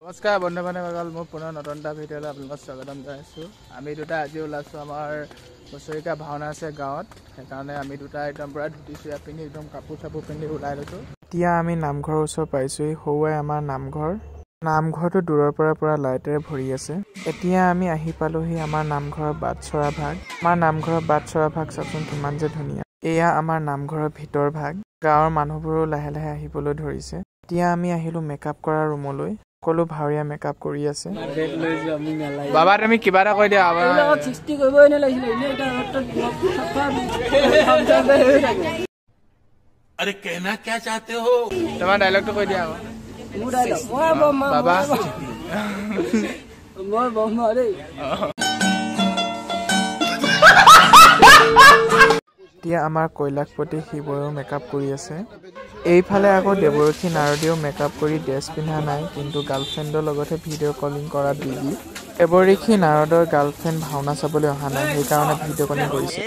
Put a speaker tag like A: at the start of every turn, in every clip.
A: নমস্কাৰ বন্ধু বান্ধৱীসকল, মোৰ পুনৰ নতুন এটা ভিডিঅ'লৈ আপোনালোকক স্বাগতম জনাইছোঁ। আমি দুটা আজি ওলাইছোঁ, আমাৰ বছৰেকীয়া ভাওনা আছে গাঁৱত। সেইকাৰণে আমি দুটা একদম পূৰা ধুতি চুৰিয়া পিন্ধি একদম কাপোৰ চাপোৰ পিন্ধি ওলাই লৈছোঁ। এতিয়া আমি নামঘৰৰ ওচৰ পাইছোঁহি। সৌৱাই আমাৰ নামঘৰ। নামঘৰটো দূৰৰ পৰা পূৰা লাইটেৰে ভৰি আছে। এতিয়া আমি আহি পালোহি আমাৰ নামঘৰৰ বাটচৰা ভাগ। আমাৰ নামঘৰৰ বাটচৰা ভাগ চাওকচোন কিমান যে ধুনীয়া। এয়া আমাৰ নামঘৰৰ ভিতৰ ভাগ। গাঁৱৰ মানুহবোৰো লাহে লাহে আহিবলৈ ধৰিছে। এতিয়া আমি আহিলোঁ মেকআপ কৰা ৰুমলৈ। সকলো ভাৱৰীয়া মেকআপ কৰি আছে। বাবা তুমি কিবা এটা কৈ দিয়া।
B: अरे कहना क्या चाहते हो?
A: তোমাৰ ডাইলগটো কৈ দিয়া আকৌ। বাবা এতিয়া আমাৰ কৈলাশপতি শিৱৰেও মেকআপ কৰি আছে। এইফালে আকৌ দেৱৰক্ষী নাৰদীয়েও মেকআপ কৰি ড্ৰেছ পিন্ধা নাই, কিন্তু গাৰ্লফ্ৰেণ্ডৰ লগতে ভিডিঅ' কলিং কৰা বিজি। দেৱৰক্ষী নাৰদৰ গাৰ্লফ্ৰেণ্ড ভাওনা চাবলৈ অহা নাই, সেইকাৰণে ভিডিঅ' কলিং কৰিছে।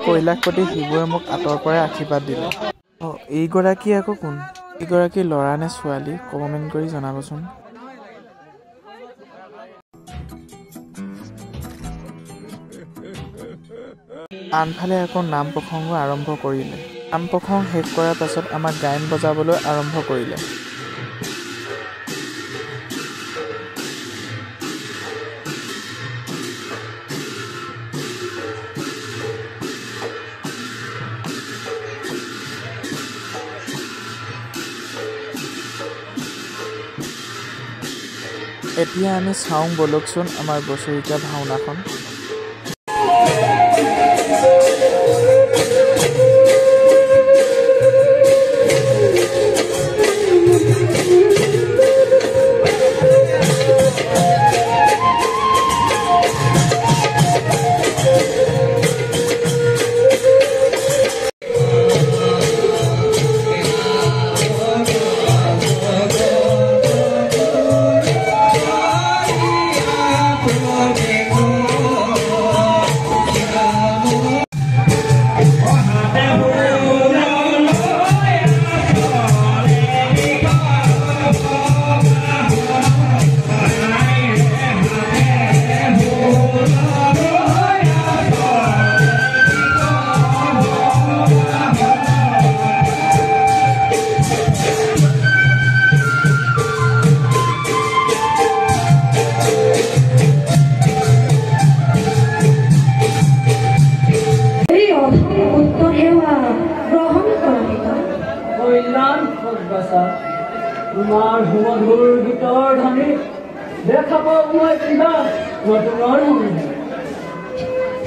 A: কৈলাশপতি শিৱৰে মোক আঁতৰ পৰাই আশীৰ্বাদ দিলে। এইগৰাকী আকৌ কোন? এইগৰাকী ল'ৰা নে ছোৱালী? কমেণ্ট কৰি জনাবচোন। আনফালে আকৌ নাম প্ৰসংগ আৰম্ভ কৰিলে। নাম প্ৰসংগ শেষ কৰাৰ পাছত আমাক গায়ন বজাবলৈ আৰম্ভ কৰিলে। এতিয়া আমি চাওঁ বলকচোন আমাৰ বছৰেকীয়া ভাওনাখন।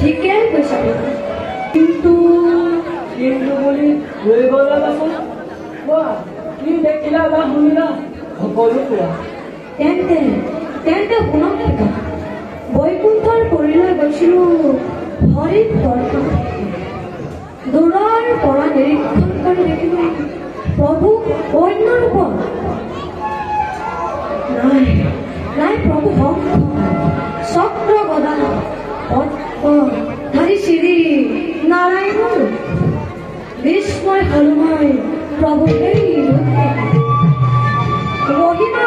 C: ঠিকে কৈছা, কিন্তু বুলি লৈ গ'লা দেখোন। কোৱা কি দেখিলা বা শুনিলা, সকলো কোৱা। তেন্তে শুনক, বৈকুণ্ঠৰ পৰিলৈ গৈছিলো হৰিত দৰ্শন। দূৰৰ পৰা নিৰীক্ষণ কৰি দেখিলো প্ৰভু অন্য ৰূপত। নাই প্ৰভু শংখ চক্ৰ গদা ধাৰী শ্ৰী নাৰায়ণ বিস্ময় হলুময় প্ৰভু সেই মহিমা।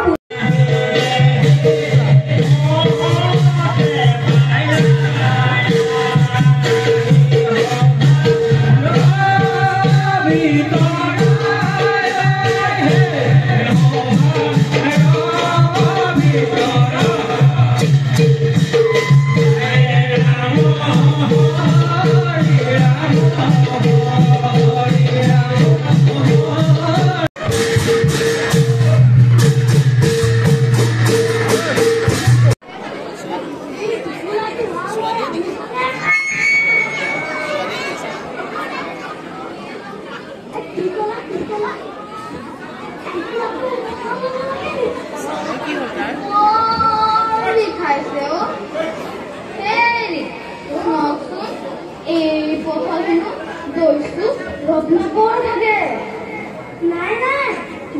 D: নাই,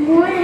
D: মই